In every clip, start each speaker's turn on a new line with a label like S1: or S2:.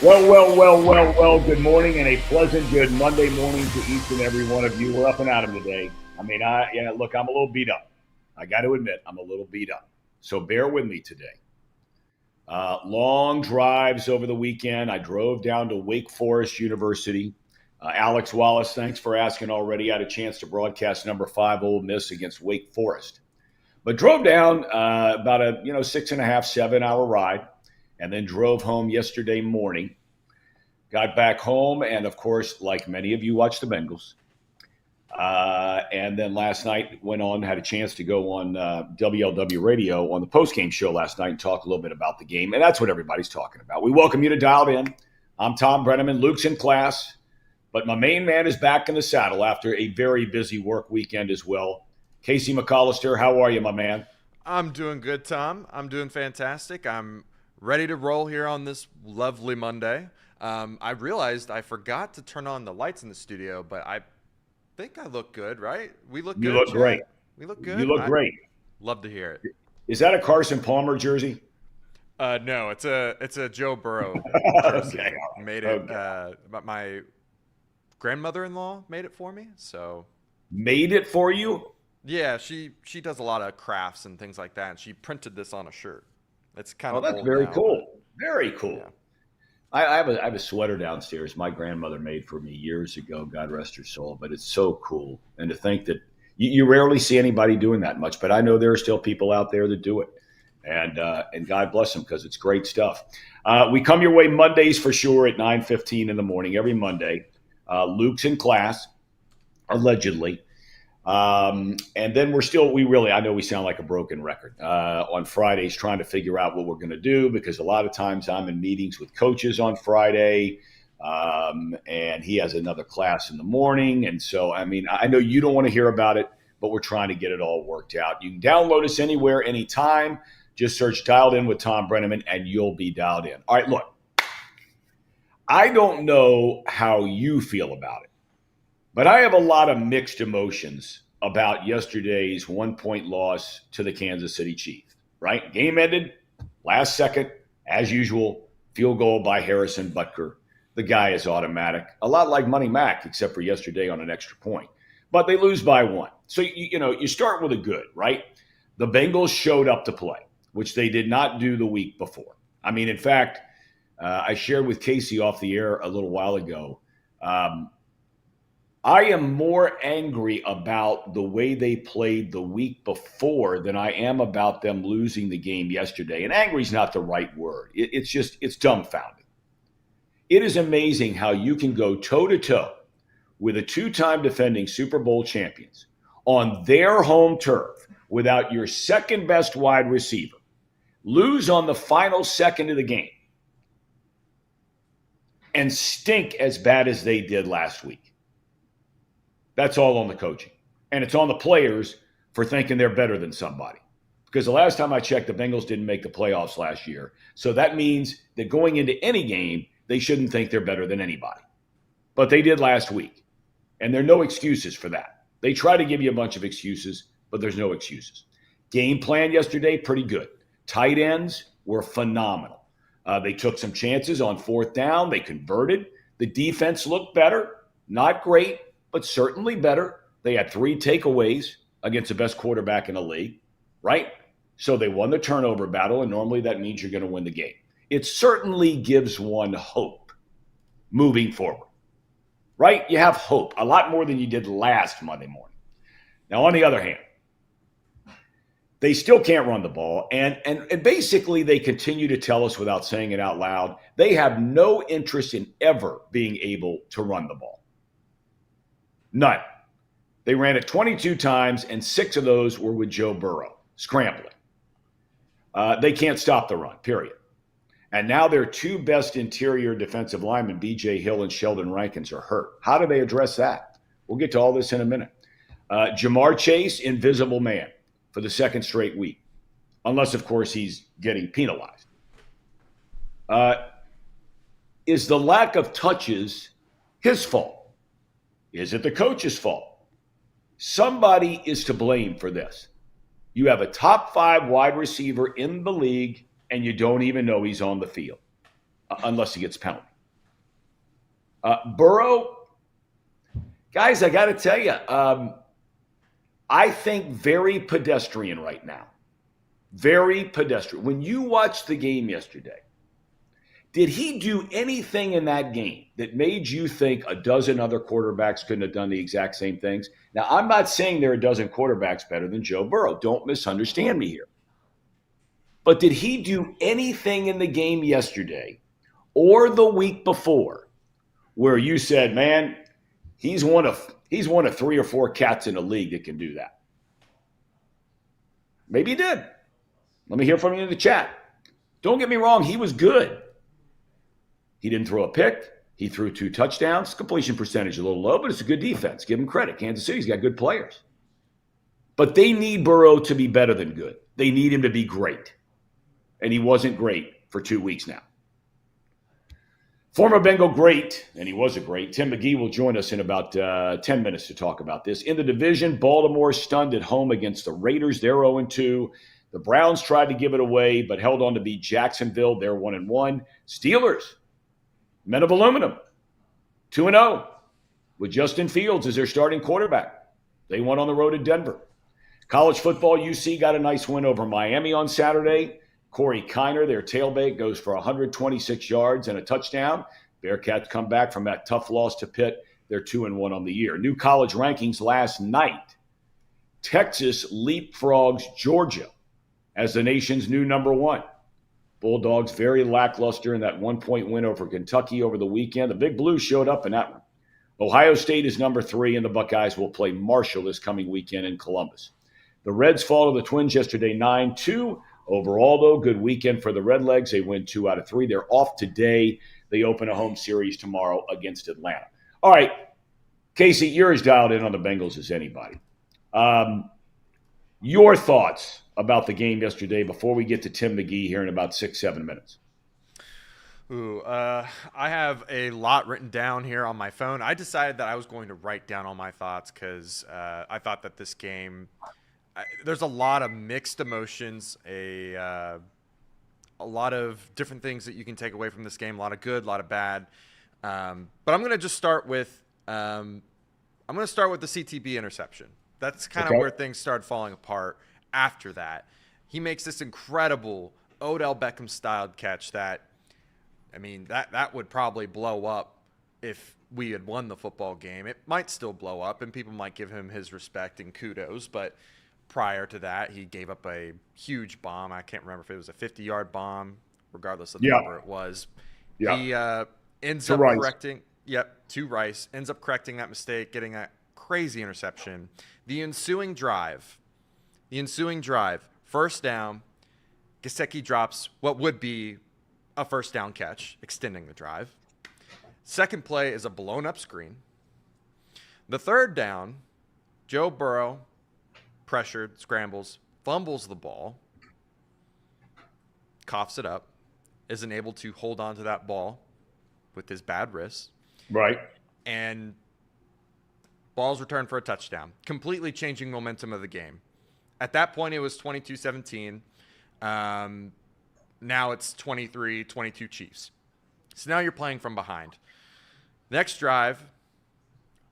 S1: Well. Good morning and a pleasant good Monday morning to each and every one of you. We're up and at 'em today. Look, I'm a little beat up. I got to admit, I'm a little beat up. So bear with me today. Long drives over the weekend. I drove down to Wake Forest University. Alex Wallace, thanks for asking already. I had a chance to broadcast number 5 Ole Miss against Wake Forest. But drove down about a 6.5, 7 hour ride, and then drove home yesterday morning. Got back home, and of course, like many of you, watched the Bengals. And then last night had a chance to go on WLW radio on the postgame show last night and talk a little bit about the game. And that's what everybody's talking about. We welcome you to Dialed In. I'm Tom Brenneman. Luke's in class, but my main man is back in the saddle after a very busy work weekend as well. Casey McAllister, how are you, my man?
S2: I'm doing good, Tom. I'm doing fantastic. I'm ready to roll here on this lovely Monday. I realized I forgot to turn on the lights in the studio, but I think I look good, right? We look good.
S1: You look great.
S2: We look good.
S1: You look great.
S2: Love to hear it.
S1: Is that a Carson Palmer jersey?
S2: No, it's a Joe Burrow jersey.
S1: Okay.
S2: Made it. My grandmother-in-law made it for me. So
S1: Made it for you?
S2: yeah, she does a lot of crafts and things like that, and she printed this on a shirt. It's kind of
S1: That's
S2: old
S1: very
S2: now,
S1: cool. Very cool.
S2: Yeah.
S1: I have a sweater downstairs my grandmother made for me years ago, God rest her soul, but it's so cool. And to think that you rarely see anybody doing that much, but I know there are still people out there that do it. And God bless them because it's great stuff. We come your way Mondays for sure at 9:15 in the morning, every Monday. Luke's in class, allegedly. And then I know we sound like a broken record on Fridays trying to figure out what we're going to do because a lot of times I'm in meetings with coaches on Friday and he has another class in the morning. And so, I know you don't want to hear about it, but we're trying to get it all worked out. You can download us anywhere, anytime. Just search Dialed In with Tom Brenneman and you'll be dialed in. All right, look, I don't know how you feel about it. But I have a lot of mixed emotions about yesterday's 1-point loss to the Kansas City Chiefs, right? Game ended, last second, as usual, field goal by Harrison Butker. The guy is automatic, a lot like Money Mac, except for yesterday on an extra point. But they lose by 1. So, you start with a good, right? The Bengals showed up to play, which they did not do the week before. In fact, I shared with Casey off the air a little while ago, I am more angry about the way they played the week before than I am about them losing the game yesterday. And angry is not the right word. It's dumbfounded. It is amazing how you can go toe-to-toe with a 2-time defending Super Bowl champions on their home turf without your second best wide receiver, lose on the final second of the game, and stink as bad as they did last week. That's all on the coaching. And it's on the players for thinking they're better than somebody. Because the last time I checked, the Bengals didn't make the playoffs last year. So that means that going into any game, they shouldn't think they're better than anybody. But they did last week. And there are no excuses for that. They try to give you a bunch of excuses, but there's no excuses. Game plan yesterday, pretty good. Tight ends were phenomenal. They took some chances on 4th down. They converted. The defense looked better. Not great, but certainly better. They had 3 takeaways against the best quarterback in the league, right? So they won the turnover battle, and normally that means you're going to win the game. It certainly gives one hope moving forward, right? You have hope, a lot more than you did last Monday morning. Now, on the other hand, they still can't run the ball, and basically they continue to tell us without saying it out loud, they have no interest in ever being able to run the ball. None. They ran it 22 times, and 6 of those were with Joe Burrow, scrambling. They can't stop the run, period. And now their 2 best interior defensive linemen, B.J. Hill and Sheldon Rankins, are hurt. How do they address that? We'll get to all this in a minute. Jamar Chase, invisible man for the 2nd straight week, unless, of course, he's getting penalized. Is the lack of touches his fault? Is it the coach's fault? Somebody is to blame for this. You have a top 5 wide receiver in the league, and you don't even know he's on the field, unless he gets penalty. Burrow, guys, I got to tell you, I think very pedestrian right now. Very pedestrian. When you watched the game yesterday, did he do anything in that game that made you think a dozen other quarterbacks couldn't have done the exact same things? Now, I'm not saying there are a dozen quarterbacks better than Joe Burrow. Don't misunderstand me here. But did he do anything in the game yesterday or the week before where you said, man, he's one of 3 or 4 cats in the league that can do that? Maybe he did. Let me hear from you in the chat. Don't get me wrong, he was good. He didn't throw a pick. He threw 2 touchdowns. Completion percentage a little low, but it's a good defense. Give him credit. Kansas City's got good players. But they need Burrow to be better than good. They need him to be great. And he wasn't great for 2 weeks now. Former Bengal great, and he was a great, Tim McGee will join us in about 10 minutes to talk about this. In the division, Baltimore stunned at home against the Raiders. They're 0-2. The Browns tried to give it away, but held on to beat Jacksonville. They're 1-1. Steelers, men of aluminum, 2-0, with Justin Fields as their starting quarterback. They won on the road at Denver. College football, UC got a nice win over Miami on Saturday. Corey Kiner, their tailback, goes for 126 yards and a touchdown. Bearcats come back from that tough loss to Pitt. They're 2-1 on the year. New college rankings last night. Texas leapfrogs Georgia as the nation's new number 1. Bulldogs very lackluster in that 1-point win over Kentucky over the weekend. The Big Blue showed up in that one. Ohio State is number 3, and the Buckeyes will play Marshall this coming weekend in Columbus. The Reds fall to the Twins yesterday 9-2. Overall, though, good weekend for the Redlegs. They win 2 out of 3. They're off today. They open a home series tomorrow against Atlanta. All right, Casey, you're as dialed in on the Bengals as anybody. Your thoughts about the game yesterday before we get to Tim McGee here in about 6-7 minutes.
S2: I have a lot written down here on my phone. I decided that I was going to write down all my thoughts because I thought that this game – there's a lot of mixed emotions, a lot of different things that you can take away from this game. A lot of good, a lot of bad. But I'm going to just start with the CTB interception. That's kind of where things started falling apart. After that, he makes this incredible Odell Beckham styled catch that would probably blow up if we had won the football game. It might still blow up, and people might give him his respect and kudos, but prior to that, he gave up a huge bomb. I can't remember if it was a 50-yard bomb, regardless of the number it was. Yeah. He ends up correcting. To Rice. Ends up correcting that mistake, getting a crazy interception. The ensuing drive, first down, Gesicki drops what would be a first down catch, extending the drive. Second play is a blown-up screen. The third down, Joe Burrow, pressured, scrambles, fumbles the ball, coughs it up, isn't able to hold on to that ball with his bad wrist.
S1: Right.
S2: And ball's returned for a touchdown, completely changing momentum of the game. At that point, it was 22-17. Now it's 23-22 Chiefs. So now you're playing from behind. Next drive,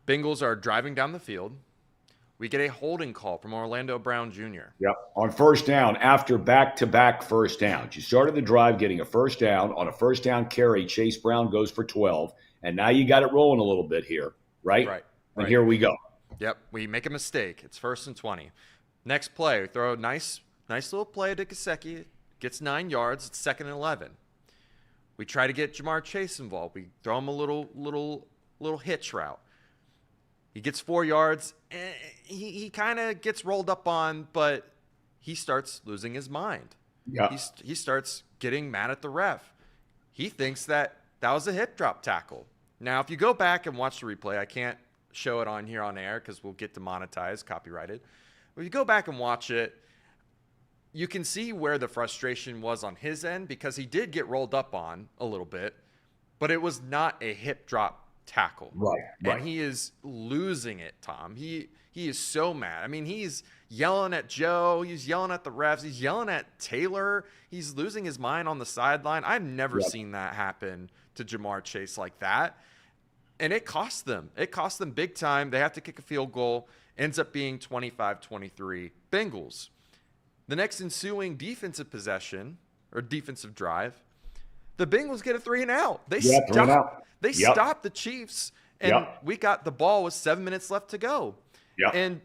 S2: Bengals are driving down the field. We get a holding call from Orlando Brown Jr.
S1: Yep, on first down after back-to-back first downs. You started the drive getting a first down. On a first down carry, Chase Brown goes for 12, and now you got it rolling a little bit here, right?
S2: Right.
S1: And here we go.
S2: Yep, we make a mistake. It's 1st and 20. Next play, we throw a nice little play to Gesicki. Gets 9 yards. It's 2nd and 11. We try to get Jamar Chase involved. We throw him a little hitch route. He gets 4 yards. And he kind of gets rolled up on, but he starts losing his mind.
S1: Yeah.
S2: He starts getting mad at the ref. He thinks that was a hip drop tackle. Now, if you go back and watch the replay, I can't show it on here on air because we'll get demonetized, copyrighted. But if you go back and watch it, you can see where the frustration was on his end because he did get rolled up on a little bit, but it was not a hip drop tackle.
S1: Right.
S2: And he is losing it, Tom. He is so mad. I mean, he's yelling at Joe. He's yelling at the refs. He's yelling at Taylor. He's losing his mind on the sideline. I've never seen that happen to Jamar Chase like that. And it cost them. It cost them big time. They have to kick a field goal. Ends up being 25-23 Bengals. The next ensuing defensive possession or defensive drive, the Bengals get a 3-and-out. They stopped the Chiefs, and we got the ball with 7 minutes left to go. And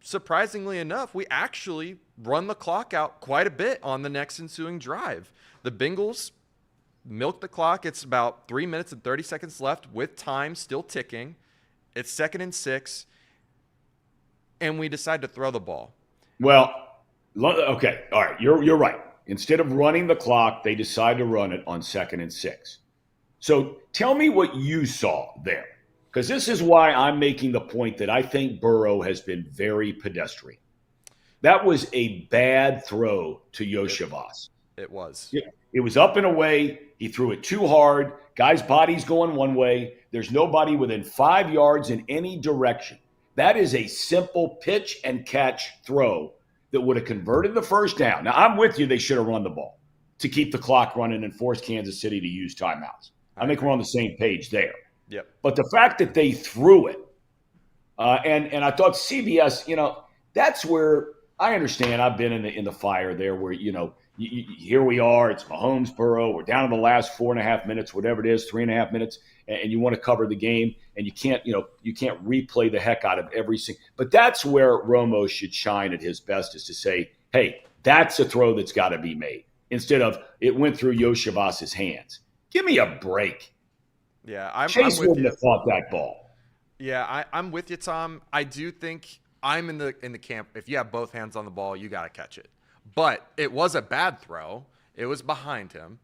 S2: surprisingly enough, we actually run the clock out quite a bit on the next ensuing drive. The Bengals milk the clock. It's about 3 minutes and 30 seconds left with time still ticking. It's 2nd and 6, and we decide to throw the ball.
S1: Well, okay, all right, you're right. Instead of running the clock, they decide to run it on 2nd and 6. So tell me what you saw there, because this is why I'm making the point that I think Burrow has been very pedestrian. That was a bad throw to Yoshivas.
S2: It was.
S1: It was up and away. He threw it too hard. Guy's body's going one way. There's nobody within 5 yards in any direction. That is a simple pitch and catch throw that would have converted the first down. Now, I'm with you. They should have run the ball to keep the clock running and force Kansas City to use timeouts. I think we're on the same page there.
S2: Yep.
S1: But the fact that they threw it, and I thought CBS, that's where I understand. I've been in the fire there where, here we are. It's Mahomes, Burrow. We're down to the last 4.5 minutes, whatever it is, 3.5 minutes, and you want to cover the game, and you can't replay the heck out of every single. But that's where Romo should shine at his best, is to say, hey, that's a throw that's got to be made, instead of it went through Yoshivas' hands. Give me a break.
S2: Yeah,
S1: Chase
S2: I'm with
S1: wouldn't
S2: you.
S1: have caught that ball.
S2: Yeah, I'm with you, Tom. I do think I'm in the camp. If you have both hands on the ball, you got to catch it. But it was a bad throw. It was behind him.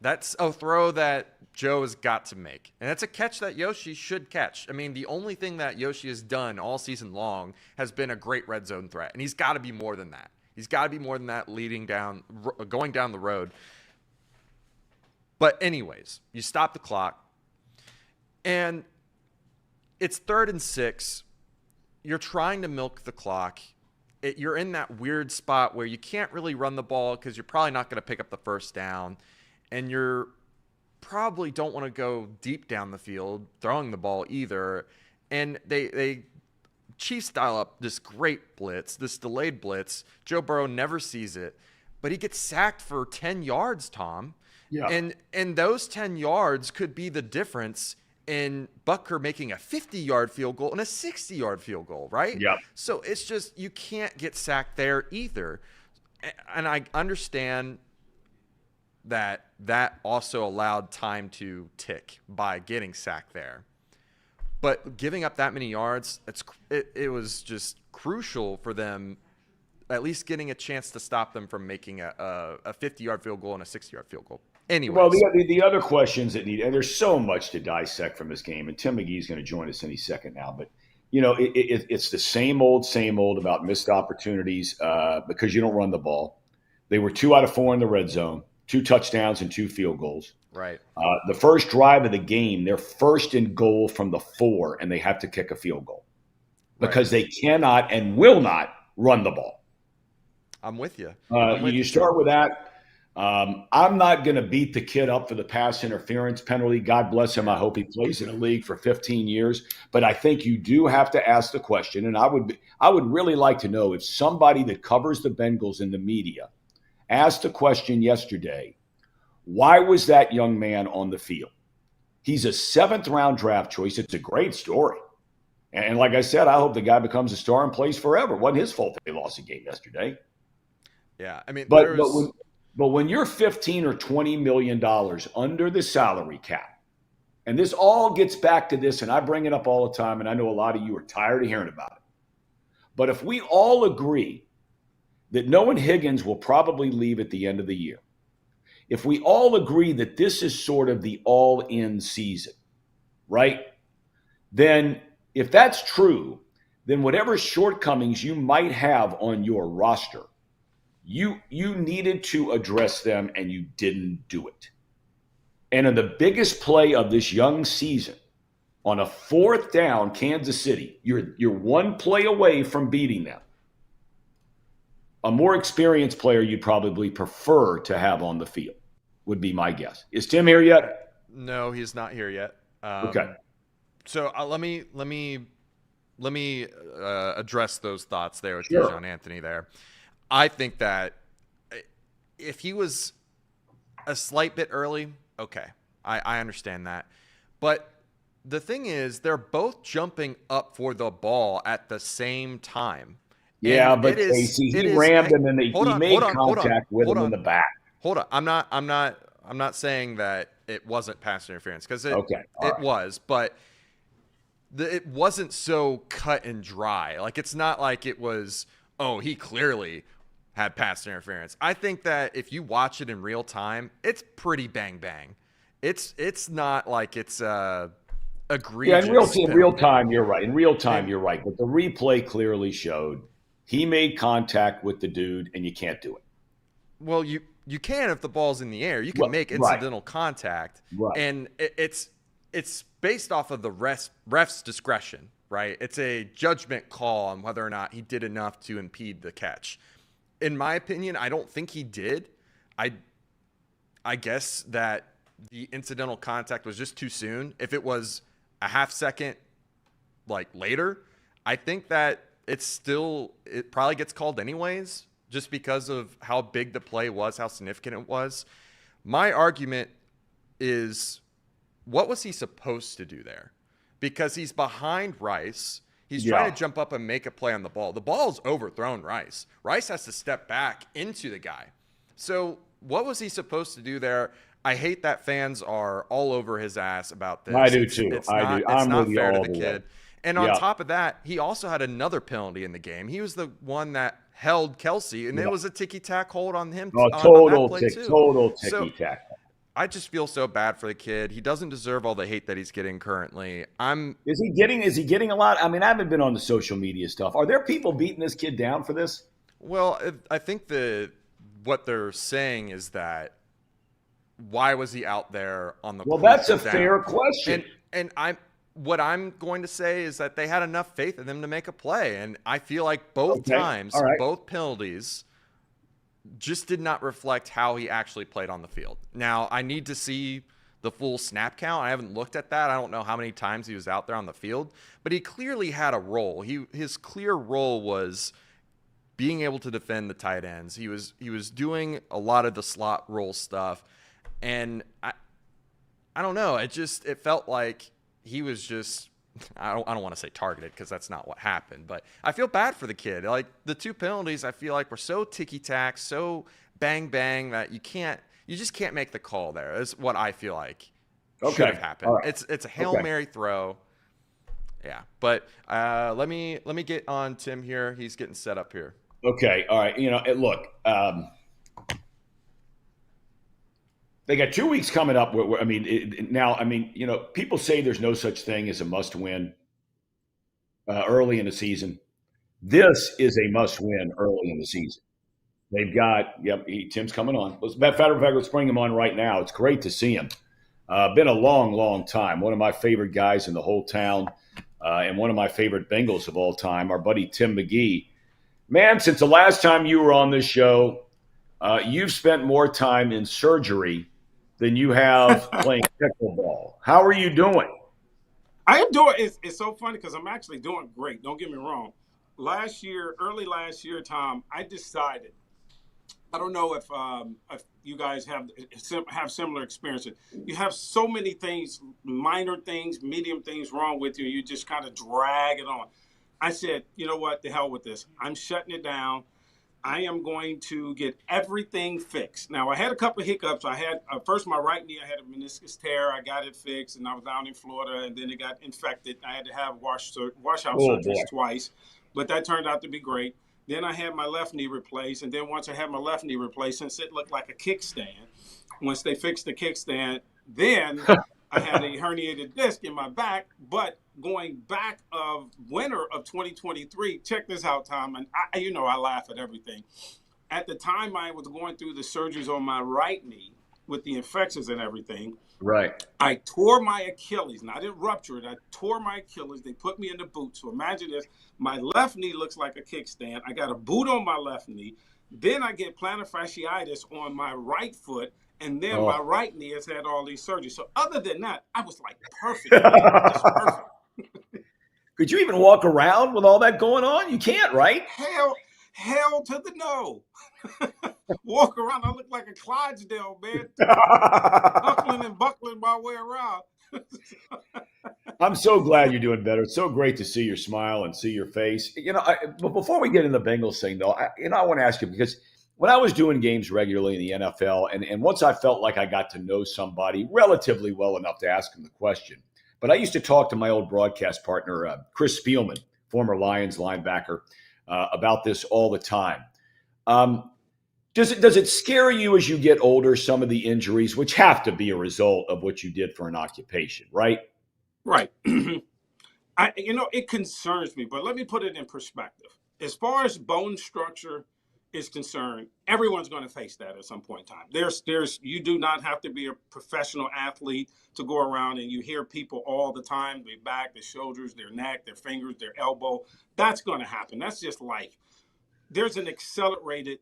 S2: That's a throw that Joe has got to make. And that's a catch that Yoshi should catch. I mean, the only thing that Yoshi has done all season long has been a great red zone threat. And he's got to be more than that. He's got to be more than that going down the road. But anyways, you stop the clock. And it's 3rd and 6. You're trying to milk the clock. You're in that weird spot where you can't really run the ball because you're probably not going to pick up the first down. And you're probably don't want to go deep down the field throwing the ball either. And they Chiefs dial up this great blitz, this delayed blitz. Joe Burrow never sees it, but he gets sacked for 10 yards, Tom. Yeah. And those 10 yards could be the difference in Butker making a 50-yard field goal and a 60-yard field goal, right?
S1: Yeah.
S2: So it's just you can't get sacked there either. And I understand that also allowed time to tick by getting sacked there. But giving up that many yards, it was just crucial for them at least getting a chance to stop them from making a 50-yard field goal and a 60-yard field goal. Anyways.
S1: Well, the other questions that and there's so much to dissect from this game, and Tim McGee is going to join us any second now, but it's the same old about missed opportunities because you don't run the ball. They were 2 out of 4 in the red zone, 2 touchdowns and 2 field goals.
S2: Right.
S1: The first drive of the game, they're 1st and goal from the 4, and they have to kick a field goal because they cannot and will not run the ball.
S2: I'm with you.
S1: You start with that. I'm not going to beat the kid up for the pass interference penalty. God bless him. I hope he plays in the league for 15 years. But I think you do have to ask the question, and I would really like to know if somebody that covers the Bengals in the media asked the question yesterday, why was that young man on the field? He's a 7th-round draft choice. It's a great story. And like I said, I hope the guy becomes a star and plays forever. It wasn't his fault that they lost a game yesterday.
S2: Yeah, I mean,
S1: but when you're $15 or $20 million under the salary cap, and this all gets back to this, and I bring it up all the time, and I know a lot of you are tired of hearing about it. But if we all agree that Noah Higgins will probably leave at the end of the year, if we all agree that this is sort of the all-in season, right? Then if that's true, then whatever shortcomings you might have on your roster, you needed to address them, and you didn't do it. And in the biggest play of this young season, on a 4th down, Kansas City, you're 1 play away from beating them. A more experienced player you'd probably prefer to have on the field, would be my guess. Is Tim here yet?
S2: No, he's not here yet.
S1: Okay.
S2: So let me address those thoughts there with
S1: Sure.
S2: Dijon Anthony there. I think that if he was a slight bit early, okay, I understand that. But the thing is, they're both jumping up for the ball at the same time.
S1: Yeah,
S2: And
S1: but Casey,
S2: it
S1: he
S2: is,
S1: rammed
S2: hey,
S1: him and
S2: hold
S1: he
S2: on, hold
S1: made
S2: on, hold on,
S1: contact with
S2: hold
S1: him in
S2: on,
S1: the back.
S2: hold on. I'm not saying that it wasn't pass interference because
S1: Okay. All
S2: it
S1: right.
S2: was, but it wasn't so cut and dry. Like it's not like it was, oh, he clearly had pass interference. I think that if you watch it in real time, it's pretty bang bang. It's not like it's
S1: Yeah,
S2: egregious
S1: in real
S2: penalty.
S1: time, you're right. In real time,
S2: And
S1: you're right. But the replay clearly showed he made contact with the dude, and you can't do it.
S2: well, you can if the ball's in the air. You can
S1: Well,
S2: make
S1: right,
S2: incidental contact,
S1: right.
S2: and it's based off of the ref's discretion, right? It's a judgment call on whether or not he did enough to impede the catch. In my opinion, I don't think he did. I I guess that the incidental contact was just too soon. If it was a half second like later, I think that it probably gets called anyways just because of how big the play was, how significant it was. My argument is what was he supposed to do there? Because he's behind Rice. He's trying
S1: Yeah.
S2: to jump up and make a play on the ball. The ball's overthrown Rice. Rice has to step back into the guy. So what was he supposed to do there? I hate that fans are all over his ass about
S1: I
S2: this.
S1: do too. I do.
S2: It's
S1: I'm with
S2: not
S1: you
S2: fair to
S1: all
S2: the
S1: the way.
S2: kid. And on
S1: Yeah.
S2: top of that, he also had another penalty in the game. He was the one that held Kelsey, and it
S1: Yeah.
S2: was a ticky tack hold on him
S1: Oh,
S2: on that play too.
S1: total
S2: So
S1: ticky tack.
S2: I just feel so bad for the kid. He doesn't deserve all the hate that he's getting currently.
S1: Is he getting a lot? I mean, I haven't been on the social media stuff. Are there people beating this kid down for this?
S2: Well, I think what they're saying is that why was he out there on the
S1: Well, that's a
S2: crucial
S1: fair
S2: down?
S1: question.
S2: And what I'm going to say is that they had enough faith in him to make a play, and I feel like both
S1: Okay.
S2: times,
S1: All right.
S2: both penalties just did not reflect how he actually played on the field. Now, I need to see the full snap count. I haven't looked at that. I don't know how many times he was out there on the field, but he clearly had a role. His clear role was being able to defend the tight ends. He was doing a lot of the slot role stuff, and I don't know. It felt like he was just I don't want to say targeted because that's not what happened, but I feel bad for the kid. Like the two penalties, I feel like were so ticky tack, so bang bang that you just can't make the call there. Is what I feel like should have happened.
S1: All right.
S2: It's a Hail Mary throw. Yeah, but let me get on Tim here. He's getting set up here.
S1: Okay. All right. Look, they got 2 weeks coming up. People say there's no such thing as a must win early in the season. This is a must win early in the season. They've got, Tim's coming on. Let's bring him on right now. It's great to see him. Been a long, long time. One of my favorite guys in the whole town, and one of my favorite Bengals of all time, our buddy Tim McGee. Man, since the last time you were on this show, you've spent more time in surgery than you have playing pickleball. How are you doing?
S3: I am doing. It's so funny because I'm actually doing great. Don't get me wrong. Early last year, Tom, I decided. I don't know if you guys have similar experiences. You have so many things, minor things, medium things wrong with you. You just kind of drag it on. I said, you know what? The hell with this. I'm shutting it down. I am going to get everything fixed. Now, I had a couple of hiccups. I had, first, my right knee, I had a meniscus tear. I got it fixed, and I was down in Florida, and then it got infected. I had to have washout surgeries twice, but that turned out to be great. Then I had my left knee replaced, and then once I had my left knee replaced, since it looked like a kickstand, once they fixed the kickstand, then I had a herniated disc in my back. But going back of winter of 2023, check this out, Tom, and I laugh at everything. At the time I was going through the surgeries on my right knee with the infections and everything,
S1: right?
S3: I tore my Achilles. Now, I didn't rupture it. I tore my Achilles. They put me in the boot. So imagine this. My left knee looks like a kickstand. I got a boot on my left knee. Then I get plantar fasciitis on my right foot. And then my
S1: Oh.
S3: right knee has had all these surgeries. So other than that, I was like perfect, man. Just perfect.
S1: Could you even walk around with all that going on? You can't, right?
S3: Hell to the no. Walk around, I look like a Clydesdale, man. Buckling and buckling my way around.
S1: I'm so glad you're doing better. It's so great to see your smile and see your face. But before we get into the Bengals thing, though, I want to ask you, because when I was doing games regularly in the NFL, and once I felt like I got to know somebody relatively well enough to ask them the question, but I used to talk to my old broadcast partner, Chris Spielman, former Lions linebacker, about this all the time. Does it scare you as you get older, some of the injuries, which have to be a result of what you did for an occupation, right?
S3: Right. It concerns me, but let me put it in perspective. As far as bone structure is concerned, everyone's going to face that at some point in time. You do not have to be a professional athlete to go around, and you hear people all the time, their back, their shoulders, their neck, their fingers, their elbow. That's going to happen. That's just life. There's an accelerated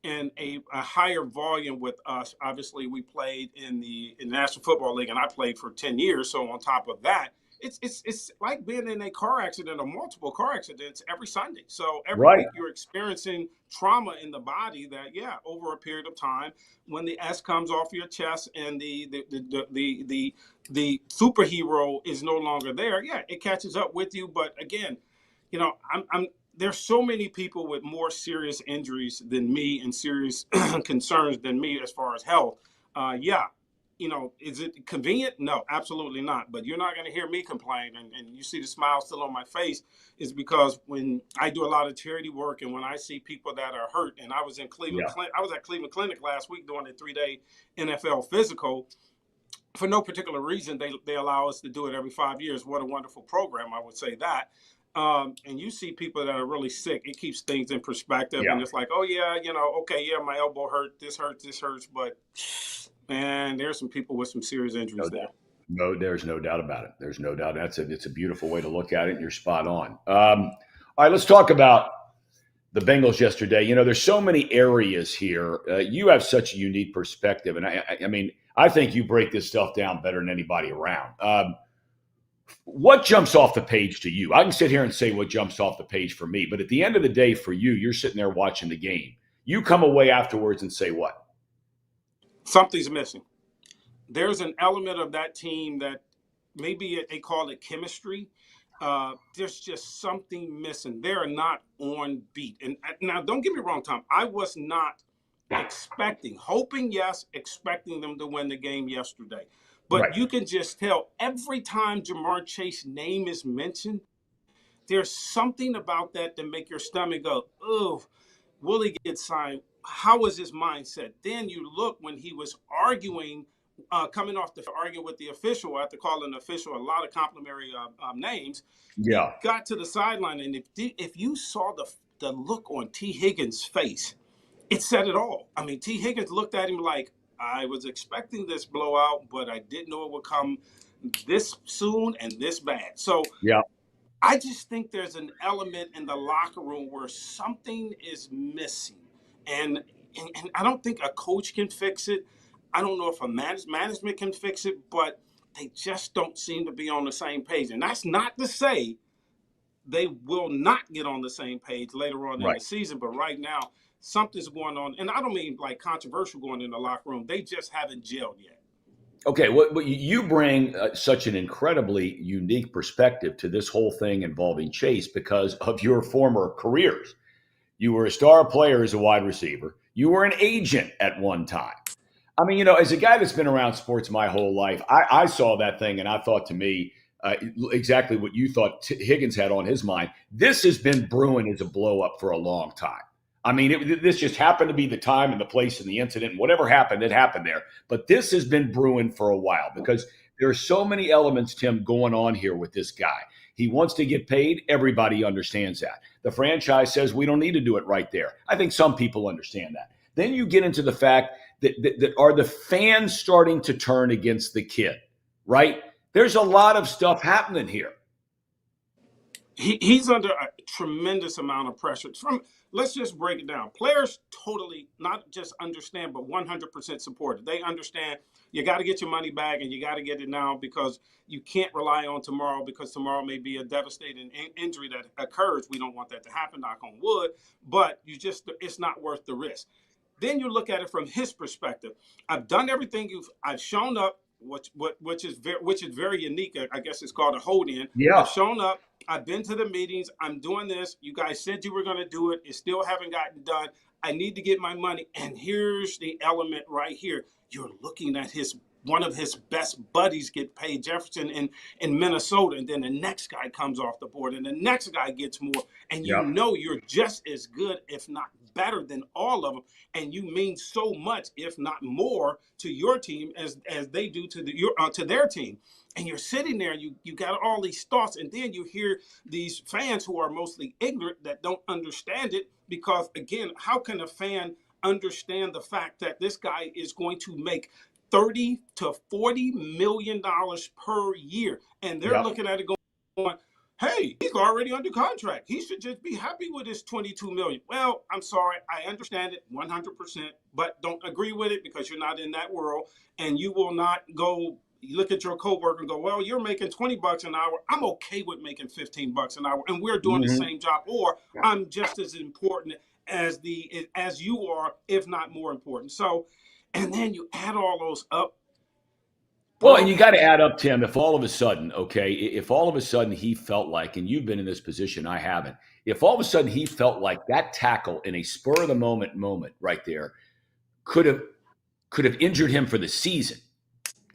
S3: and a higher volume with us. Obviously, we played in the National Football League, and I played for 10 years. So on top of that, it's like being in a car accident or multiple car accidents every Sunday. So every week you're experiencing trauma in the body that, over a period of time, when the S comes off your chest and the superhero is no longer there, it catches up with you. But again, there's so many people with more serious injuries than me and serious concerns than me as far as health. Is it convenient? No, absolutely not. But you're not going to hear me complain. And you see the smile still on my face is because when I do a lot of charity work and when I see people that are hurt, and I was in Cleveland, I was at Cleveland Clinic last week doing a 3-day NFL physical. For no particular reason, they allow us to do it every 5 years. What a wonderful program, I would say that. And you see people that are really sick. It keeps things in perspective. And it's like, my elbow hurt. This hurts. But, man, there's some people with some serious injuries there.
S1: No, there's no doubt about it. There's no doubt. It's a beautiful way to look at it, and you're spot on. All right, let's talk about the Bengals yesterday. There's so many areas here. You have such a unique perspective. And I mean, I think you break this stuff down better than anybody around. What jumps off the page to you? I can sit here and say what jumps off the page for me, but at the end of the day, for you, you're sitting there watching the game. You come away afterwards and say what?
S3: Something's missing. There's an element of that team that maybe they call it chemistry. There's just something missing. They're not on beat. And now, don't get me wrong, Tom. I was not expecting them to win the game yesterday. But you can just tell every time Jamar Chase's name is mentioned, there's something about that to make your stomach go, oh, will he get signed? How was his mindset? Then you look when he was arguing, coming off the arguing with the official, I have to call an official a lot of complimentary names. He got to the sideline, and if you saw the look on T. Higgins' face, it said it all. I mean, T. Higgins looked at him like, I was expecting this blowout, but I didn't know it would come this soon and this bad. So I just think there's an element in the locker room where something is missing. And I don't think a coach can fix it. I don't know if a management can fix it, but they just don't seem to be on the same page. And that's not to say they will not get on the same page later on in the season. But right now, something's going on. And I don't mean like controversial going in the locker room. They just haven't gelled yet.
S1: Okay, well, you bring such an incredibly unique perspective to this whole thing involving Chase because of your former careers. You were a star player as a wide receiver. You were an agent at one time. I mean, as a guy that's been around sports my whole life, I saw that thing and I thought to me exactly what you thought Higgins had on his mind. This has been brewing as a blow up for a long time. I mean, this just happened to be the time and the place and the incident. And whatever happened, it happened there. But this has been brewing for a while because there are so many elements, Tim, going on here with this guy. He wants to get paid. Everybody understands that. The franchise says we don't need to do it right there. I think some people understand that. Then you get into the fact that are the fans starting to turn against the kid, right? There's a lot of stuff happening here.
S3: He's under a tremendous amount of pressure. Let's just break it down. Players totally not just understand, but 100% support it. They understand you got to get your money back and you got to get it now because you can't rely on tomorrow because tomorrow may be a devastating injury that occurs. We don't want that to happen, knock on wood, but it's not worth the risk. Then you look at it from his perspective. I've done everything I've shown up, which is very unique. I guess it's called a hold in.
S1: Yeah.
S3: I've shown up. I've been to the meetings. I'm doing this. You guys said you were going to do it. It still haven't gotten done. I need to get my money. And here's the element right here. You're looking at one of his best buddies get paid, Jefferson in Minnesota, and then the next guy comes off the board, and the next guy gets more, and you know you're just as good, if not better than all of them, and you mean so much, if not more, to your team as they do to their team. And you're sitting there, you got all these thoughts, and then you hear these fans who are mostly ignorant that don't understand it because, again, how can a fan understand the fact that this guy is going to make $30 to $40 million per year? And they're looking at it going, hey, he's already under contract. He should just be happy with his $22 million. Well, I'm sorry. I understand it 100%, but don't agree with it because you're not in that world. And you will not go look at your coworker and go, well, you're making $20 an hour. I'm okay with making $15 an hour. And we're doing the same job. Or I'm just as important as you are, if not more important. So, and then you add all those up.
S1: Well, and you got to add up, Tim, if all of a sudden he felt like, and you've been in this position, I haven't, if all of a sudden he felt like that tackle in a spur of the moment right there could have injured him for the season.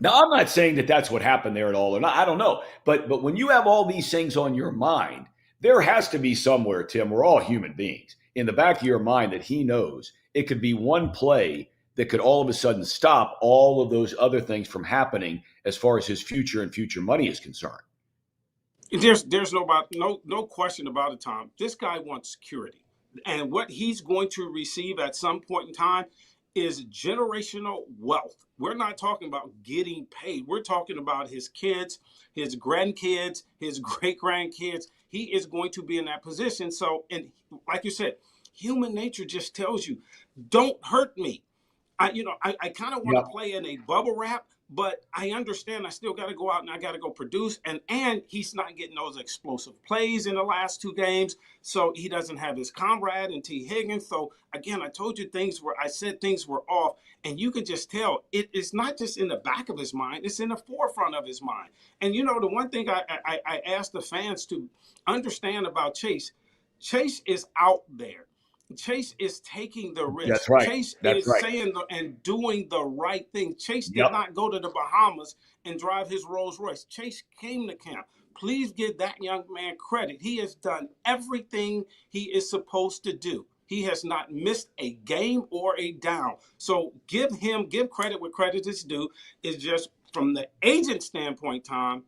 S1: Now, I'm not saying that that's what happened there at all, or not. I don't know. But when you have all these things on your mind, there has to be somewhere, Tim, we're all human beings, in the back of your mind that he knows it could be one play that could all of a sudden stop all of those other things from happening as far as his future and future money is concerned.
S3: There's no question about it, Tom. This guy wants security. And what he's going to receive at some point in time is generational wealth. We're not talking about getting paid. We're talking about his kids, his grandkids, his great-grandkids. He is going to be in that position. So, and like you said, human nature just tells you, don't hurt me. I kind of want to play in a bubble wrap, but I understand I still got to go out and I got to go produce. And he's not getting those explosive plays in the last two games. So he doesn't have his comrade in T. Higgins. So again, I told you I said things were off, and you can just tell it's not just in the back of his mind, it's in the forefront of his mind. And the one thing I asked the fans to understand about Chase is out there. Chase is taking the risk.
S1: That's right.
S3: Chase is saying and doing the right thing. Chase did not go to the Bahamas and drive his Rolls Royce. Chase came to camp. Please give that young man credit. He has done everything he is supposed to do. He has not missed a game or a down. So give credit where credit is due. It's just from the agent standpoint, Tom,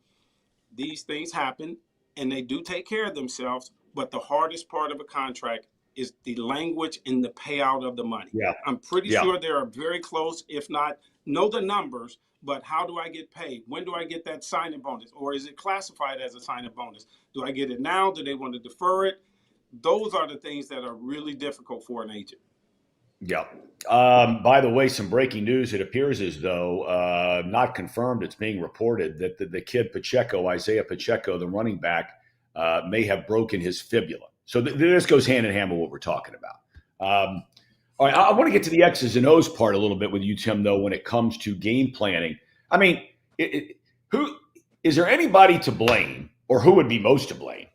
S3: these things happen and they do take care of themselves. But the hardest part of a contract is the language and the payout of the money.
S1: Yeah.
S3: I'm pretty sure they are very close, if not know the numbers, but how do I get paid? When do I get that signing bonus? Or is it classified as a signing bonus? Do I get it now? Do they want to defer it? Those are the things that are really difficult for an agent.
S1: Yeah. By the way, some breaking news. It appears as though, not confirmed, it's being reported that the kid Isaiah Pacheco, the running back, may have broken his fibula. So this goes hand in hand with what we're talking about. All right, I want to get to the X's and O's part a little bit with you, Tim, though, when it comes to game planning. I mean, who is there anybody to blame, or who would be most to blame,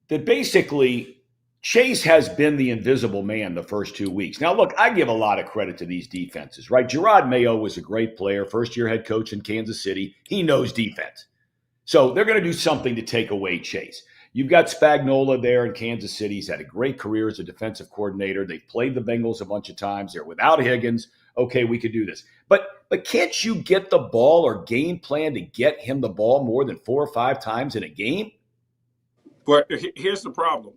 S1: that basically Chase has been the invisible man the first 2 weeks? Now, look, I give a lot of credit to these defenses, right? Gerard Mayo was a great player, first-year head coach in Kansas City. He knows defense. So they're going to do something to take away Chase. You've got Spagnuolo there in Kansas City. He's had a great career as a defensive coordinator. They've played the Bengals a bunch of times. They're without Higgins. Okay, we could do this. But can't you get the ball or game plan to get him the ball more than 4 or 5 times in a game?
S3: But here's the problem.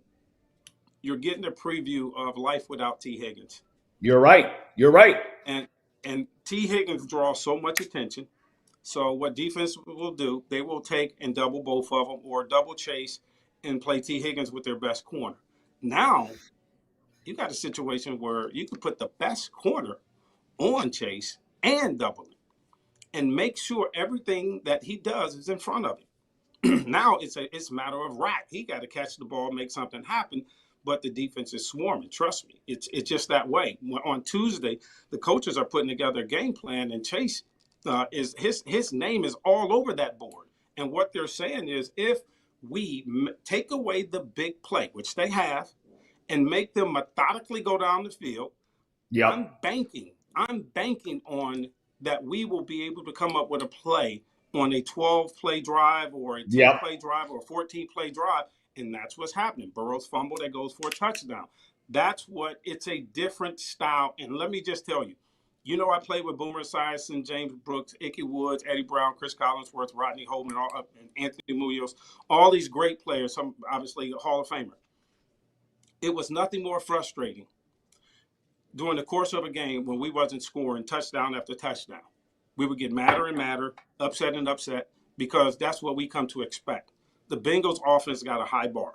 S3: You're getting a preview of life without T. Higgins.
S1: You're right.
S3: And T. Higgins draws so much attention. So what defense will do, they will take and double both of them or double Chase and play T. Higgins with their best corner. Now, you got a situation where you can put the best corner on Chase and double him and make sure everything that he does is in front of him. Now it's a matter of rack. He got to catch the ball, make something happen, but the defense is swarming. Trust me, it's just that way. On Tuesday, the coaches are putting together a game plan, and Chase is his name is all over that board. And what they're saying is, if we take away the big play, which they have, and make them methodically go down the field,
S1: Yep.
S3: I'm banking on that we will be able to come up with a play on a 12-play drive or a 10-play drive or a 14-play drive, and that's what's happening. Burrow's fumble that goes for a touchdown. It's a different style. And let me just tell you, I played with Boomer Esiason, James Brooks, Ickey Woods, Eddie Brown, Chris Collinsworth, Rodney Holman, and Anthony Munoz, all these great players, some obviously a Hall of Famer. It was nothing more frustrating during the course of a game when we wasn't scoring touchdown after touchdown. We would get madder and madder, upset and upset, because that's what we come to expect. The Bengals offense got a high bar.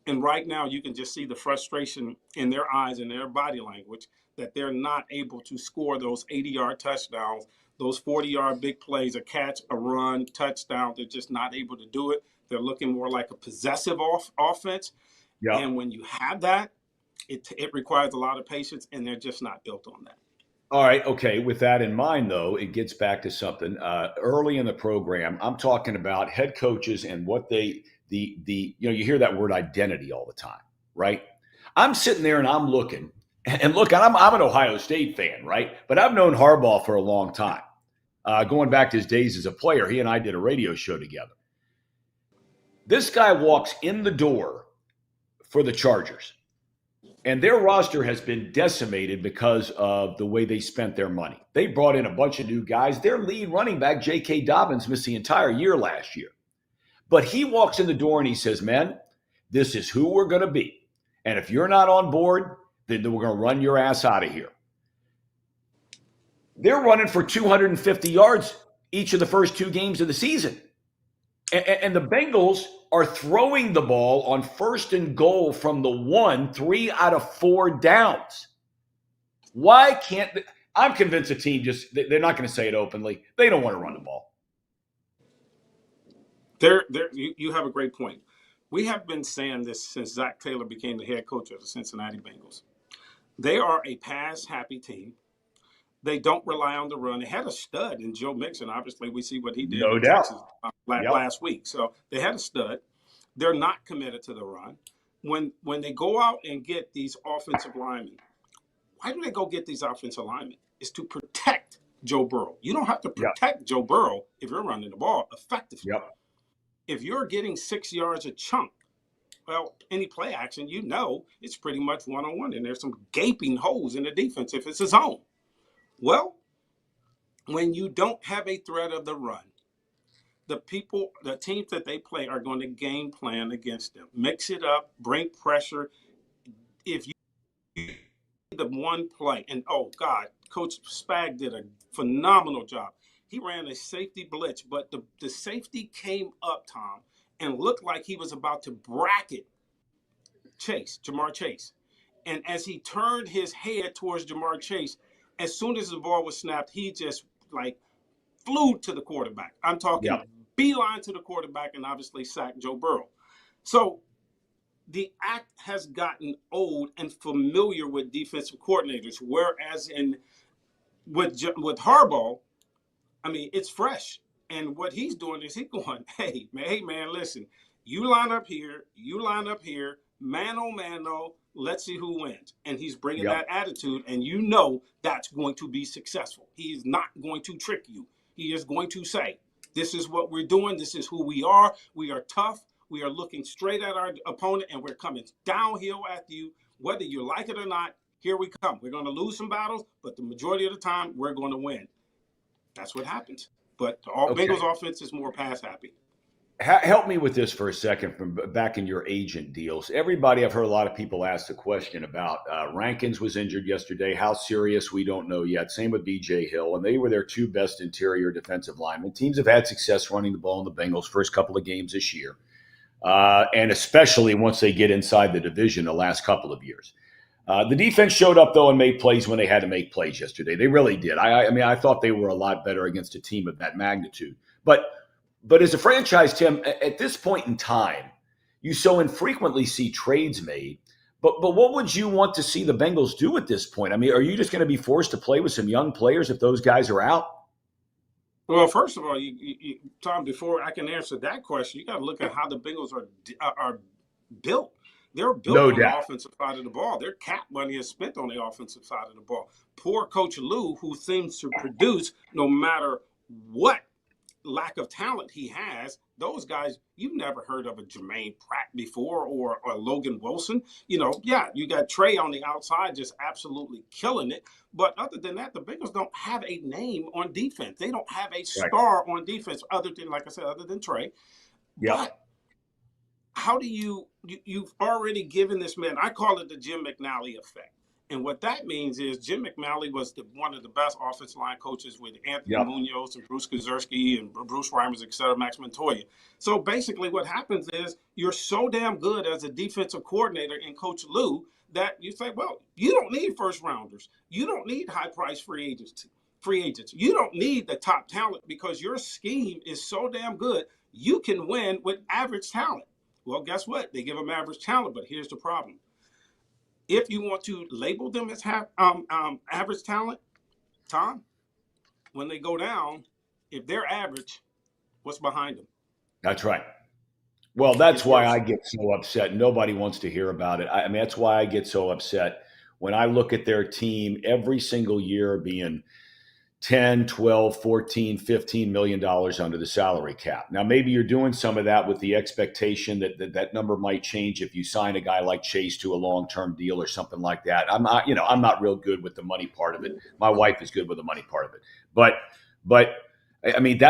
S3: And right now you can just see the frustration in their eyes and their body language that they're not able to score those 80-yard touchdowns, those 40-yard big plays, a catch, a run, touchdown. They're just not able to do it. They're looking more like a possessive offense. Yep. And when you have that, it requires a lot of patience, and they're just not built on that.
S1: All right. Okay. With that in mind, though, it gets back to something early in the program. I'm talking about head coaches and what you hear that word identity all the time, right? I'm sitting there and I'm looking, and look, I'm an Ohio State fan, right? But I've known Harbaugh for a long time, going back to his days as a player. He and I did a radio show together. This guy walks in the door for the Chargers, and their roster has been decimated because of the way they spent their money. They brought in a bunch of new guys. Their lead running back, J.K. Dobbins, missed the entire year last year. But he walks in the door and he says, man, this is who we're going to be. And if you're not on board, then we're going to run your ass out of here. They're running for 250 yards each of the first two games of the season. And the Bengals are throwing the ball on 1st and goal from the 1, 3 out of 4 downs. Why can't I'm convinced the team they're not going to say it openly. They don't want to run the ball.
S3: You have a great point. We have been saying this since Zach Taylor became the head coach of the Cincinnati Bengals. They are a pass-happy team. They don't rely on the run. They had a stud in Joe Mixon. Obviously, we see what he did in Texas last week. So they had a stud. They're not committed to the run. When they go out and get these offensive linemen, why do they go get these offensive linemen? It's to protect Joe Burrow. You don't have to protect Joe Burrow if you're running the ball effectively.
S1: Yep.
S3: If you're getting 6 yards a chunk, well, any play action, it's pretty much one-on-one, and there's some gaping holes in the defense if it's a zone. Well, when you don't have a threat of the run, the teams that they play are going to game plan against them. Mix it up, bring pressure. If you the one play, and oh God, Coach Spag did a phenomenal job. He ran a safety blitz, but the safety came up, Tom, and looked like he was about to bracket Jamar Chase. And as he turned his head towards Jamar Chase, as soon as the ball was snapped, he just flew to the quarterback. I'm talking beeline to the quarterback and obviously sacked Joe Burrow. So the act has gotten old and familiar with defensive coordinators, whereas with Harbaugh, I mean, it's fresh. And what he's doing is he's going, hey, man, listen, you line up here, mano, let's see who wins. And he's bringing that attitude, and that's going to be successful. He's not going to trick you. He is going to say, this is what we're doing. This is who we are. We are tough. We are looking straight at our opponent, and we're coming downhill at you. Whether you like it or not, here we come. We're going to lose some battles, but the majority of the time, we're going to win. That's what happens. But the Bengals offense is more pass happy.
S1: Help me with this for a second from back in your agent deals. Everybody, I've heard a lot of people ask the question about Rankins was injured yesterday. How serious, we don't know yet. Same with B.J. Hill, and they were their two best interior defensive linemen. Teams have had success running the ball in the Bengals first couple of games this year. and especially once they get inside the division the last couple of years. The defense showed up, though, and made plays when they had to make plays yesterday. They really did. I mean, I thought they were a lot better against a team of that magnitude. But as a franchise, Tim, at this point in time, you so infrequently see trades made. But what would you want to see the Bengals do at this point? I mean, are you just going to be forced to play with some young players if those guys are out?
S3: Well, first of all, Tom, before I can answer that question, you got to look at how the Bengals are built. They're built
S1: No
S3: on
S1: doubt.
S3: the offensive side of the ball. Their cap money is spent on the offensive side of the ball. Poor Coach Lou, who seems to produce no matter what lack of talent he has. Those guys, you've never heard of a Jermaine Pratt before or Logan Wilson. You got Trey on the outside just absolutely killing it. But other than that, the Bengals don't have a name on defense. They don't have a star on defense other than, like I said, other than Trey.
S1: Yeah.
S3: But how do you've already given this man, I call it the Jim McNally effect. And what that means is Jim McNally was one of the best offensive line coaches with Anthony Munoz and Bruce Kazerski and Bruce Reimers, et cetera, Max Montoya. So basically what happens is you're so damn good as a defensive coordinator in Coach Lou that you say, well, you don't need first rounders. You don't need high-priced free agents. You don't need the top talent because your scheme is so damn good, you can win with average talent. Well, guess what? They give them average talent, but here's the problem. If you want to label them as average talent, Tom, when they go down, if they're average, what's behind them?
S1: That's right. Well, that's why I get so upset. Nobody wants to hear about it. I mean, that's why I get so upset when I look at their team every single year being 10, 12, 14, $15 million under the salary cap. Now, maybe you're doing some of that with the expectation that number might change if you sign a guy like Chase to a long-term deal or something like that. I'm not real good with the money part of it. My wife is good with the money part of it. But I mean,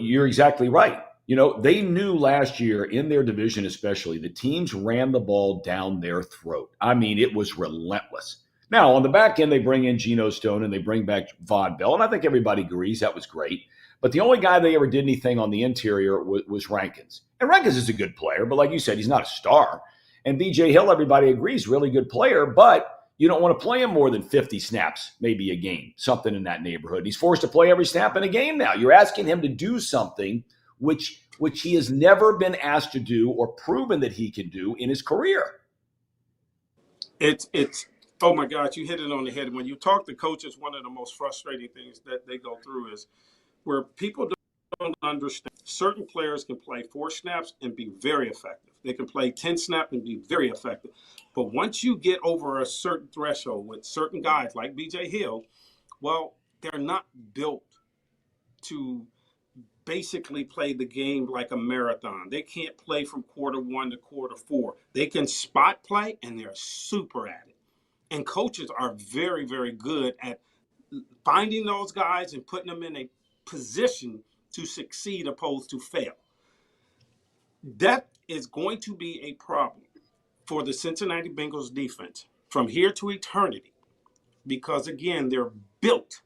S1: you're exactly right. They knew last year in their division, especially, the teams ran the ball down their throat. I mean, it was relentless. Now, on the back end, they bring in Geno Stone and they bring back Von Bell, and I think everybody agrees that was great. But the only guy they ever did anything on the interior was Rankins. And Rankins is a good player, but like you said, he's not a star. And B.J. Hill, everybody agrees, really good player, but you don't want to play him more than 50 snaps, maybe a game, something in that neighborhood. He's forced to play every snap in a game now. You're asking him to do something which he has never been asked to do or proven that he can do in his career.
S3: It's oh my God, you hit it on the head. When you talk to coaches, one of the most frustrating things that they go through is where people don't understand. Certain players can play 4 snaps and be very effective. They can play 10 snaps and be very effective. But once you get over a certain threshold with certain guys like B.J. Hill, well, they're not built to basically play the game like a marathon. They can't play from quarter 1 to quarter 4. They can spot play, and they're super at it. And coaches are very, very good at finding those guys and putting them in a position to succeed opposed to fail. That is going to be a problem for the Cincinnati Bengals defense from here to eternity because, again, they're built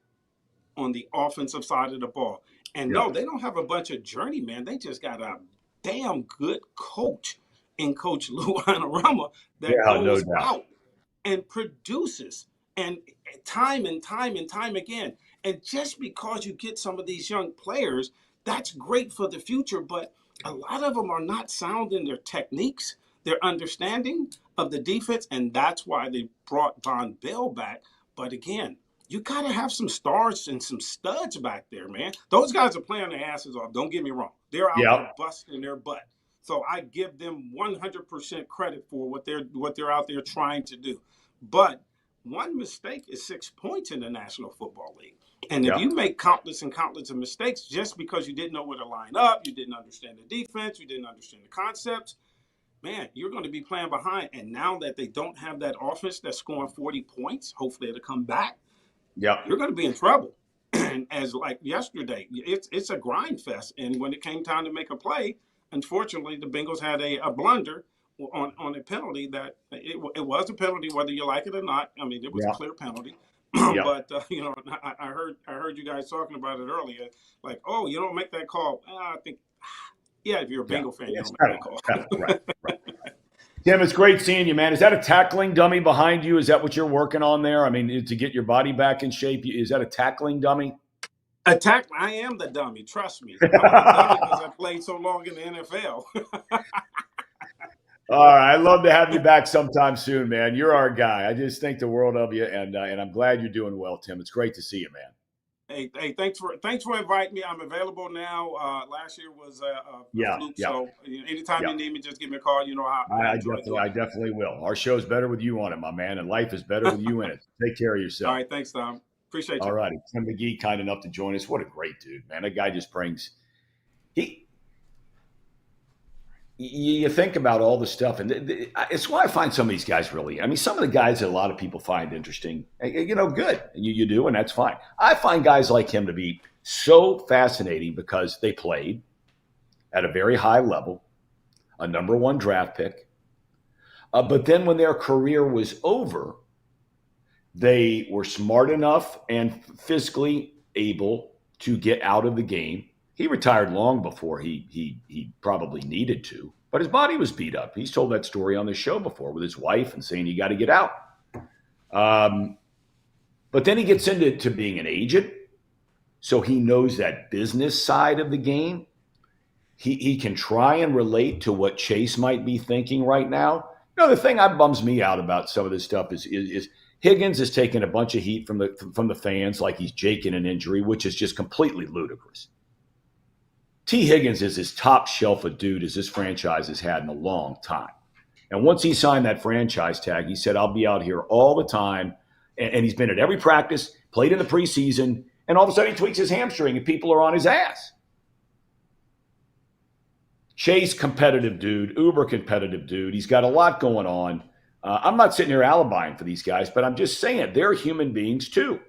S3: on the offensive side of the ball. And no, they don't have a bunch of journeymen. They just got a damn good coach in Coach Lou Anarumo that goes out and produces and time again. And just because you get some of these young players, that's great for the future. But a lot of them are not sound in their techniques, their understanding of the defense. And that's why they brought Von Bell back. But again, you got to have some stars and some studs back there, man. Those guys are playing their asses off. Don't get me wrong. They're out there busting their butt. So I give them 100% credit for what they're out there trying to do. But one mistake is 6 points in the National Football League. And if you make countless and countless of mistakes just because you didn't know where to line up, you didn't understand the defense, you didn't understand the concepts, man, you're going to be playing behind. And now that they don't have that offense that's scoring 40 points, hopefully it'll come back. You're going to be in trouble. And as like yesterday, it's a grind fest. And when it came time to make a play, unfortunately, the Bengals had a blunder on a penalty that it was a penalty, whether you like it or not. I mean, it was a clear penalty. But, I heard you guys talking about it earlier. Like, oh, you don't make that call. I think Yeah, if you're a Bengal fan, you
S1: It's
S3: don't
S1: kind
S3: make
S1: of
S3: that call.
S1: right. Tim, it's great seeing you, man. Is that a tackling dummy behind you? Is that what you're working on there? I mean, to get your body back in shape, is that a tackling dummy?
S3: Attack! I am the dummy. Trust me. I'm the dummy because I played so long in the NFL.
S1: All right, I'd love to have you back sometime soon, man. You're our guy. I just think the world of you, and I'm glad you're doing well, Tim. It's great to see you, man.
S3: Hey, thanks for inviting me. I'm available now. Last year was a fluke, so anytime you need me, just give me a call. You know how I enjoy doing
S1: I definitely will. Our show's better with you on it, my man, and life is better with you in it. Take care of yourself.
S3: All right, thanks, Tom. Appreciate you.
S1: All righty. Tim McGee, kind enough to join us. What a great dude, man. That guy just brings you think about all the stuff, and it's why I find some of these guys really. I mean, some of the guys that a lot of people find interesting, good, and you do, and that's fine. I find guys like him to be so fascinating because they played at a very high level, a number one draft pick, but then when their career was over, they were smart enough and physically able to get out of the game. He retired long before he probably needed to, but his body was beat up. He's told that story on the show before with his wife and saying, you got to get out. But then he gets into being an agent, so he knows that business side of the game. He can try and relate to what Chase might be thinking right now. The thing that bums me out about some of this stuff is Higgins is taking a bunch of heat from the fans like he's jaking an injury, which is just completely ludicrous. T. Higgins is as top shelf a dude as this franchise has had in a long time. And once he signed that franchise tag, he said, I'll be out here all the time. And he's been at every practice, played in the preseason, and all of a sudden he tweaks his hamstring and people are on his ass. Chase, competitive dude, uber competitive dude. He's got a lot going on. I'm not sitting here alibiing for these guys, but I'm just saying they're human beings too.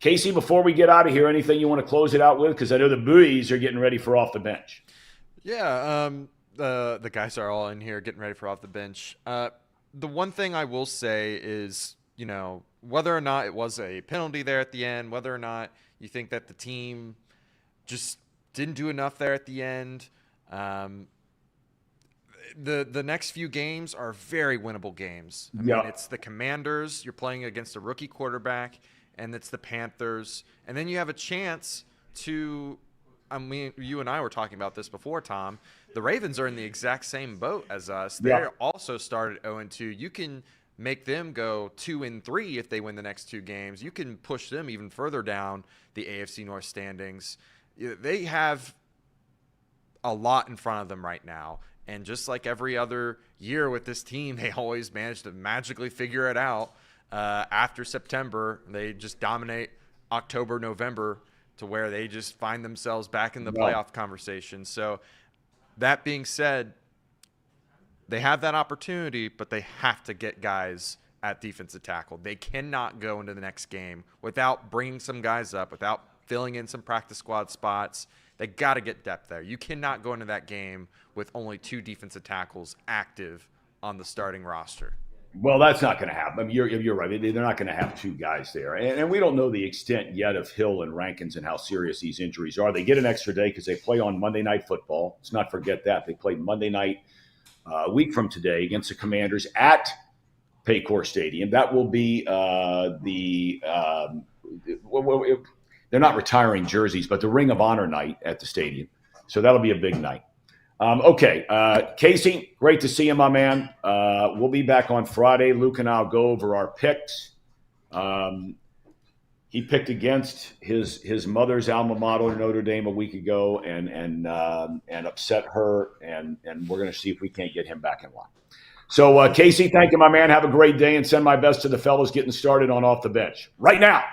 S1: Casey, before we get out of here, anything you want to close it out with? Because I know the buoys are getting ready for off the bench.
S2: Yeah, the guys are all in here getting ready for off the bench. The one thing I will say is, whether or not it was a penalty there at the end, whether or not you think that the team just didn't do enough there at the end, the next few games are very winnable games. I mean, it's the Commanders. You're playing against a rookie quarterback. And it's the Panthers. And then you have a chance to – I mean, you and I were talking about this before, Tom. The Ravens are in the exact same boat as us. They also started 0-2. You can make them go 2-3 if they win the next two games. You can push them even further down the AFC North standings. They have a lot in front of them right now. And just like every other year with this team, they always manage to magically figure it out. After September, they just dominate October, November to where they just find themselves back in the playoff conversation. So that being said, they have that opportunity, but they have to get guys at defensive tackle. They cannot go into the next game without bringing some guys up, without filling in some practice squad spots. They got to get depth there. You cannot go into that game with only two defensive tackles active on the starting roster.
S1: Well, that's not going to happen. I mean, you're right. They're not going to have two guys there. And we don't know the extent yet of Hill and Rankins and how serious these injuries are. They get an extra day because they play on Monday Night Football. Let's not forget that. They play Monday night a week from today against the Commanders at Paycor Stadium. That will be they're not retiring jerseys, but the Ring of Honor night at the stadium. So that'll be a big night. Okay, Casey, great to see you, my man. We'll be back on Friday. Luke and I'll go over our picks. He picked against his mother's alma mater, Notre Dame, a week ago, and upset her. And we're going to see if we can't get him back in line. So, Casey, thank you, my man. Have a great day, and send my best to the fellas getting started on Off the Bench right now.